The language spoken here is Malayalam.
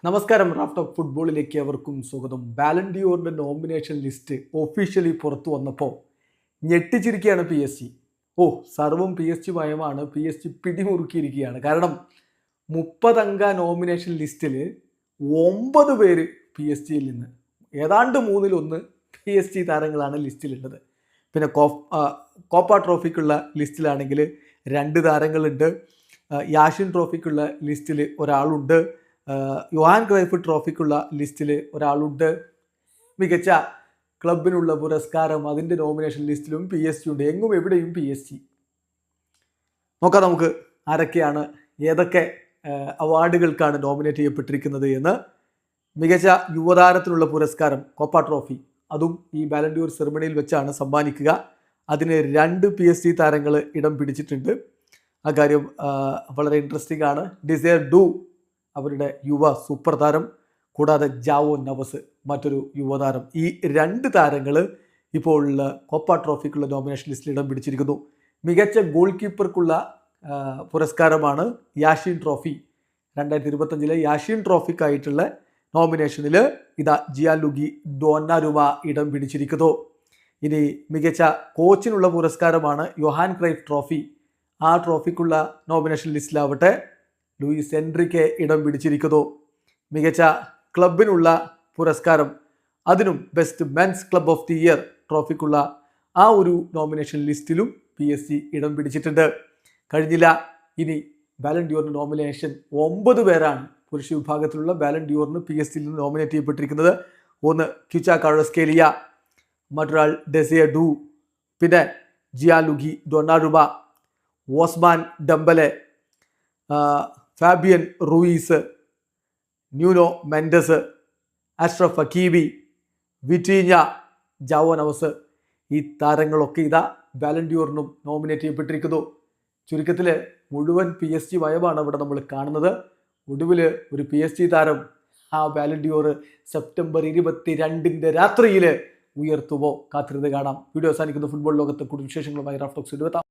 നമസ്കാരം. റാഫ് ടോക്ക് ഫുട്ബോളിലേക്ക് അവർക്കും സ്വാഗതം. ബാലൻ ഡിയോറിന്റെ നോമിനേഷൻ ലിസ്റ്റ് ഒഫീഷ്യലി പുറത്തു വന്നപ്പോൾ ഞെട്ടിച്ചിരിക്കുകയാണ് പി എസ് ജി. സർവം പി എസ് ജി മയമാണ്. പി എസ് ജി പിടിമുറുക്കിയിരിക്കുകയാണ്. കാരണം 30 അംഗ നോമിനേഷൻ ലിസ്റ്റിൽ 9 പേര് പി എസ് ജിയിൽ നിന്ന്, ഏതാണ്ട് 1/3 പി എസ് ജി താരങ്ങളാണ് ലിസ്റ്റിലുള്ളത്. പിന്നെ കോപ്പ ട്രോഫിക്കുള്ള ലിസ്റ്റിലാണെങ്കിൽ 2 താരങ്ങളുണ്ട്. യാഷിൻ ട്രോഫിക്കുള്ള ലിസ്റ്റിൽ ഒരാളുണ്ട്. യോഹാൻ ക്രൈഫ് ട്രോഫിക്കുള്ള ലിസ്റ്റിൽ ഒരാളുണ്ട്. മികച്ച ക്ലബിനുള്ള പുരസ്കാരം അതിൻ്റെ നോമിനേഷൻ ലിസ്റ്റിലും പി എസ് ജി ഉണ്ട്. എങ്ങും എവിടെയും പി എസ് ജി. നോക്കാം നമുക്ക് ആരൊക്കെയാണ്, ഏതൊക്കെ അവാർഡുകൾക്കാണ് നോമിനേറ്റ് ചെയ്യപ്പെട്ടിരിക്കുന്നത് എന്ന്. മികച്ച യുവതാരത്തിനുള്ള പുരസ്കാരം കോപ്പ ട്രോഫി, അതും ഈ ബാലൻ ഡിയോർ സെറിമണിയിൽ വെച്ചാണ് സമ്മാനിക്കുക. അതിന് 2 പി എസ് ജി താരങ്ങൾ ഇടം പിടിച്ചിട്ടുണ്ട്. ആ കാര്യം വളരെ ഇൻട്രസ്റ്റിംഗ് ആണ്. ഡിസയർ ഡു അവരുടെ യുവ സൂപ്പർ താരം, കൂടാതെ ജാവോ നവസ് മറ്റൊരു യുവതാരം. ഈ 2 താരങ്ങൾ ഇപ്പോൾ കോപ്പ ട്രോഫിക്കുള്ള നോമിനേഷൻ ലിസ്റ്റിൽ ഇടം പിടിച്ചിരിക്കുന്നു. മികച്ച ഗോൾ കീപ്പർക്കുള്ള പുരസ്കാരമാണ് യാഷിൻ ട്രോഫി. 2025 യാഷിൻ ട്രോഫിക്കായിട്ടുള്ള നോമിനേഷനിൽ ഇതാ ജിയാലുഗി ഡോന്നാരുമ ഇടം പിടിച്ചിരിക്കുന്നു. ഇനി മികച്ച കോച്ചിനുള്ള പുരസ്കാരമാണ് യോഹാൻ ക്രൈഫ് ട്രോഫി. ആ ട്രോഫിക്കുള്ള നോമിനേഷൻ ലിസ്റ്റിലാവട്ടെ ലൂയിസ് എൻറിക്കെ ഇടം പിടിച്ചിരിക്കുന്നു. മികച്ച ക്ലബിനുള്ള പുരസ്കാരം, അതിനും best men's club of the year ട്രോഫിക്കുള്ള ആ ഒരു നോമിനേഷൻ ലിസ്റ്റിലും പി എസ് ജി ഇടം പിടിച്ചിട്ടുണ്ട്. കഴിഞ്ഞില്ല. ഇനി ബാലൻ ഡിയോറിന് നോമിനേഷൻ 9 പേരാണ് പുരുഷ വിഭാഗത്തിലുള്ള ബാലൻ ഡിയോറിന് പി എസ് ജിയിൽ നിന്ന് നോമിനേറ്റ് ചെയ്യപ്പെട്ടിരിക്കുന്നത്. ഒന്ന് ക്വിച്ച കാർലോസ്കേലിയ, മറ്റൊരാൾ ഡെസിയർ ഡു, പിന്നെ Gianluigi Donnarumma, Ousmane Dembele, Fabian Ruiz, Nuno Mendes, Achraf Hakimi, Vitinha, Joao Neves. ഈ താരങ്ങളൊക്കെ ഇതാ ബാലൻ ഡിയോറിനും നോമിനേറ്റ് ചെയ്യപ്പെട്ടിരിക്കുന്നു. ചുരുക്കത്തിൽ മുഴുവൻ പി എസ് ജി വയമാണ് ഇവിടെ നമ്മൾ കാണുന്നത്. ഒടുവിൽ ഒരു പി എസ് ജി താരം ആ ബാലൻ ഡിയോർ സെപ്റ്റംബർ 22 രാത്രിയിൽ ഉയർത്തുമോ? കാത്തിരുന്ന് കാണാം. വീഡിയോ അവസാനിക്കുന്ന ഫുട്ബോൾ ലോകത്തെ കൂടുതൽ വിശേഷങ്ങളുമായി റാഫ് ടോക്സ്.